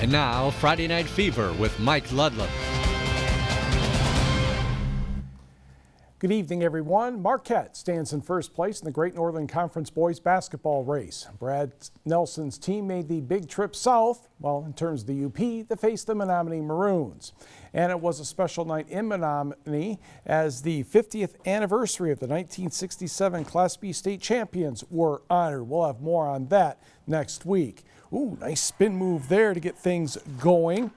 And now, Friday Night Fever with Mike Ludlam. Good evening, everyone. Marquette stands in first place in the Great Northern Conference boys basketball race. Brad Nelson's team made the big trip south. Well, in terms of the UP, they faced the Menominee Maroons. And it was a special night in Menominee as the 50th anniversary of the 1967 Class B state champions were honored. We'll have more on that next week. Ooh, nice spin move there to get things going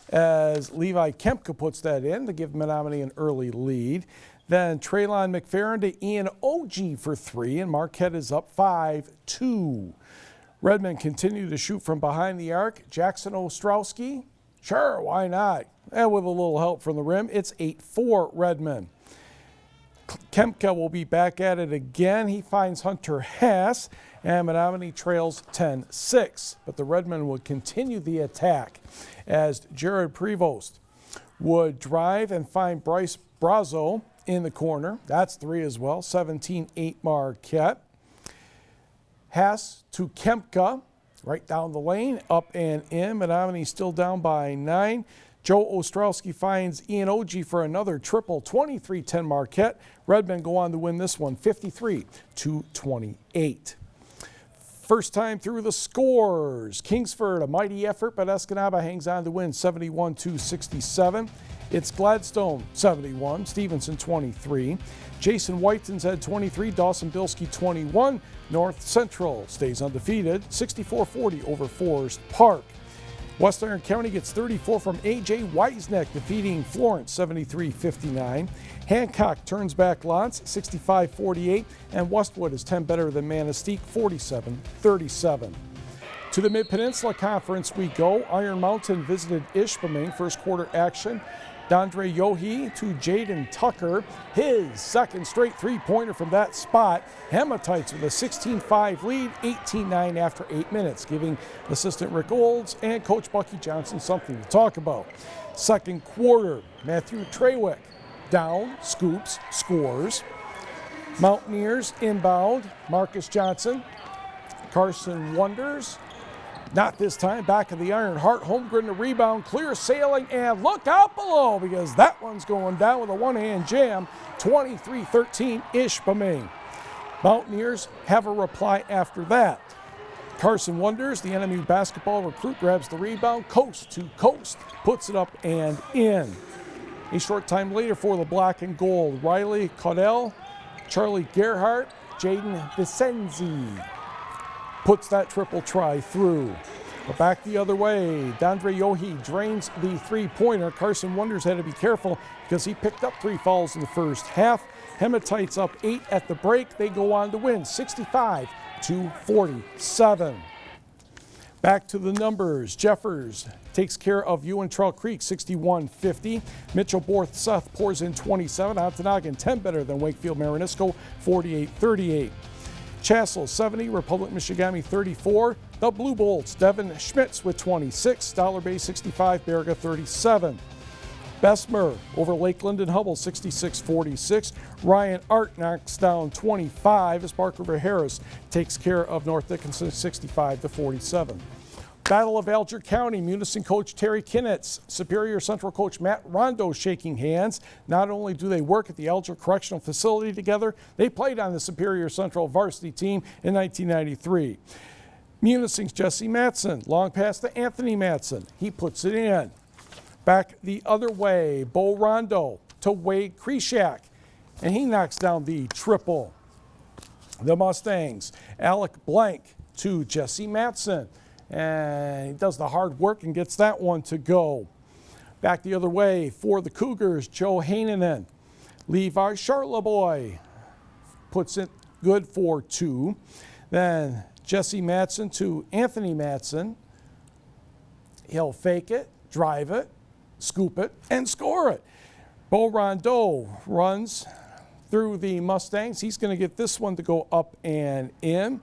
as Levi Kempka puts that in to give Menominee an early lead. Then Traylon McFerrin to Ian Ogie for three, and Marquette is up 5-2. Redmond continue to shoot from behind the arc. Jackson Ostrowski, sure, why not? And with a little help from the rim, it's 8-4 Redmond. Kempka will be back at it again. He finds Hunter Hass, and Menominee trails 10-6. But the Redmond will continue the attack as Jared Prevost would drive and find Bryce Brazo in the corner. That's three as well. 17-8 Marquette. Hass to Kempka, right down the lane, up and in. Menominee still down by 9. Joe Ostrowski finds Ian Ogie for another triple. 23-10 Marquette. Redmond go on to win this one 53-28. First time through the scores. Kingsford, a mighty effort, but Escanaba hangs on to win 71-67. It's Gladstone 71, Stevenson 23. Jason Whitens had 23, Dawson Bilski 21. North Central stays undefeated 64-40 over Forest Park. West Iron County gets 34 from A.J. Weisneck, defeating Florence 73-59. Hancock turns back Lance 65-48, and Westwood is 10 better than Manistee 47-37. To the Mid-Peninsula Conference we go. Iron Mountain visited Ishpeming. First quarter action. Dondre Yohe to Jaden Tucker. His second straight three-pointer from that spot. Hematites with a 16-5 lead, 18-9 after 8 minutes, giving assistant Rick Olds and Coach Bucky Johnson something to talk about. Second quarter, Matthew Trawick down, scoops, scores. Mountaineers inbound, Marcus Johnson. Carson Wonders. Not this time, back of the iron. Hart Holmgren to rebound, clear sailing, and look out below because that one's going down with a one-hand jam. 23-13 Ishpeming. Mountaineers have a reply after that. Carson Wonders, the enemy basketball recruit, grabs the rebound, coast to coast, puts it up and in. A short time later for the black and gold, Riley Caudell, Charlie Gerhardt, Jaden Vicenzi puts that triple try through. But back the other way, Dondre Yohe drains the three-pointer. Carson Wonders had to be careful because he picked up 3 fouls in the first half. Hematites up 8 at the break. They go on to win 65-47. Back to the numbers. Jeffers takes care of Ewan-Trail Creek 61-50. Mitchell Borth Seth pours in 27. Ontonagon 10 better than Wakefield Marinisco 48-38. Chassell 70, Republic Michigami 34. The Blue Bolts, Devin Schmitz with 26. Dollar Bay 65, Baraga 37. Bessemer over Lakeland and Hubble 66-46. Ryan Art knocks down 25 as Park River Harris takes care of North Dickinson 65-47. Battle of Alger County, Munising coach Terry Kinnitz, Superior Central coach Matt Rondo shaking hands. Not only do they work at the Alger Correctional Facility together, they played on the Superior Central varsity team in 1993. Munising's Jesse Matson, long pass to Anthony Matson. He puts it in. Back the other way, Bo Rondo to Wade Kreshak, and he knocks down the triple. The Mustangs, Alec Blank to Jesse Matson. And he does the hard work and gets that one to go. Back the other way for the Cougars, Joe Hainanen. Levi Charleboy puts it good for 2. Then Jesse Matson to Anthony Matson. He'll fake it, drive it, scoop it, and score it. Bo Rondo runs through the Mustangs. He's going to get this one to go up and in.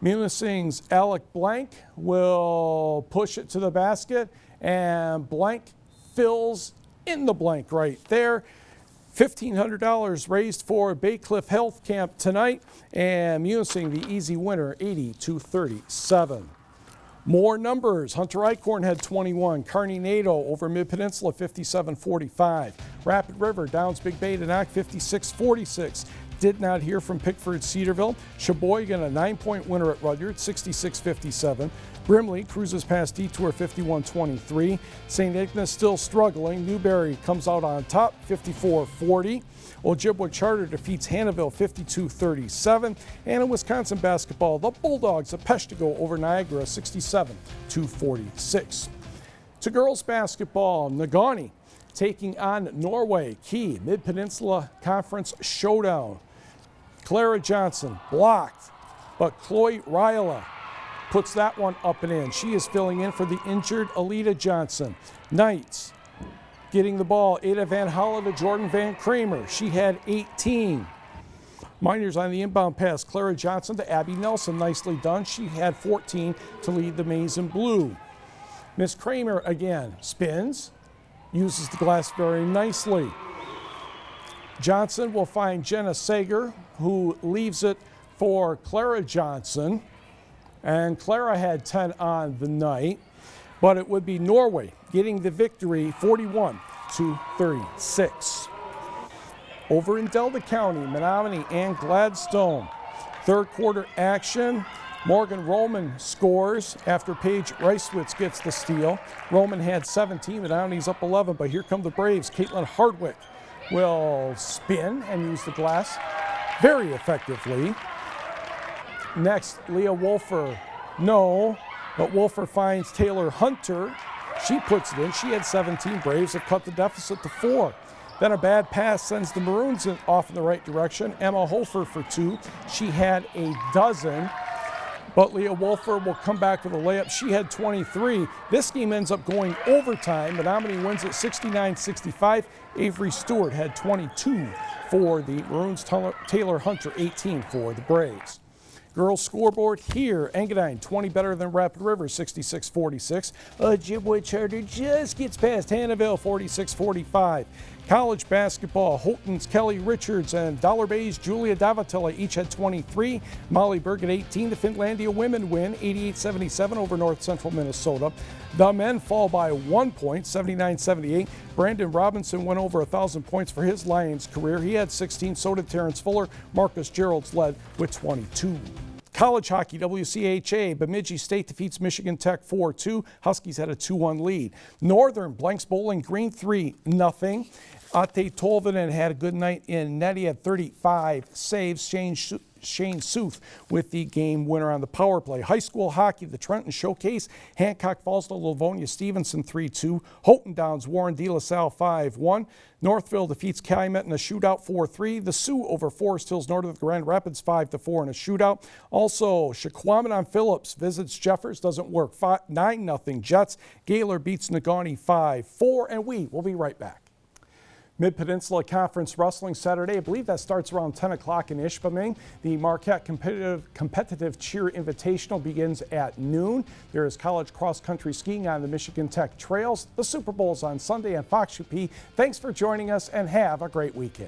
Munising's Alec Blank will push it to the basket, and Blank fills in the blank right there. $1,500 raised for Bay Cliff Health Camp tonight, and Munising the easy winner 80-37. More numbers. Hunter Eichhorn had 21. Kearney NATO over Mid-Peninsula 57-45. Rapid River Downs Big Bay to knock 56-46. Did not hear from Pickford Cedarville. Sheboygan a 9-point winner at Rudyard 66-57. Brimley cruises past Detour 51-23. St. Ignace still struggling. Newberry comes out on top 54-40. Ojibwa Charter defeats Hannahville 52-37. And in Wisconsin basketball, the Bulldogs of Peshtigo over Niagara 67-46. To girls basketball, Nagani taking on Norway. Key Mid-Peninsula Conference showdown. Clara Johnson blocked, but Chloe Ryla puts that one up and in. She is filling in for the injured Alita Johnson. Knights getting the ball. Ada Van Holla to Jordan Van Kramer. She had 18. Miners on the inbound pass. Clara Johnson to Abby Nelson. Nicely done. She had 14 to lead the Maize in Blue. Miss Kramer again spins. Uses the glass very nicely. Johnson will find Jenna Sager, who leaves it for Clara Johnson. And Clara had 10 on the night, but it would be Norway getting the victory 41-36. Over in Delta County, Menominee and Gladstone. Third quarter action. Morgan Roman scores after Paige Reiswitz gets the steal. Roman had 17, Menominee's up 11, but here come the Braves. Caitlin Hardwick will spin and use the glass very effectively. Next, Leah Wolfer, no, but Wolfer finds Taylor Hunter. She puts it in. She had 17. Braves have cut the deficit to 4. Then a bad pass sends the Maroons off in the right direction. Emma Hofer for 2. She had a dozen, but Leah Wolfer will come back with a layup. She had 23. This game ends up going overtime. Menominee wins it 69-65. Avery Stewart had 22 for the Maroons. Taylor Hunter 18 for the Braves. Girls scoreboard here. Engadine 20 better than Rapid River 66-46. Ojibwa Charter just gets past Hannahville 46-45. College basketball, Houghton's Kelly Richards and Dollar Bay's Julia Davatella each had 23. Molly Berg at 18. The Finlandia women win 88-77 over North Central Minnesota. The men fall by 1 point, 79-78. Brandon Robinson went over 1,000 points for his Lions career. He had 16, so did Terrence Fuller. Marcus Gerald's led with 22. College hockey, WCHA, Bemidji State defeats Michigan Tech 4-2. Huskies had a 2-1 lead. Northern blanks Bowling Green 3-0. Ate Tolvanen had a good night in net. He had 35 saves. Shane Sooth with the game winner on the power play. High school hockey, the Trenton Showcase. Hancock falls to Livonia Stevenson 3-2. Houghton downs Warren De La Salle 5-1. Northville defeats Calumet in a shootout 4-3. The Sioux over Forest Hills North of Grand Rapids 5-4 in a shootout. Also, Shaquaman Phillips visits Jeffers, doesn't work. 9-0 Jets. Gaylor beats Negaunee 5-4, and we will be right back. Mid-Peninsula Conference Wrestling Saturday. I believe that starts around 10 o'clock in Ishpeming. The Marquette Competitive Cheer Invitational begins at noon. There is college cross-country skiing on the Michigan Tech trails. The Super Bowl is on Sunday on Fox UP. Thanks for joining us and have a great weekend.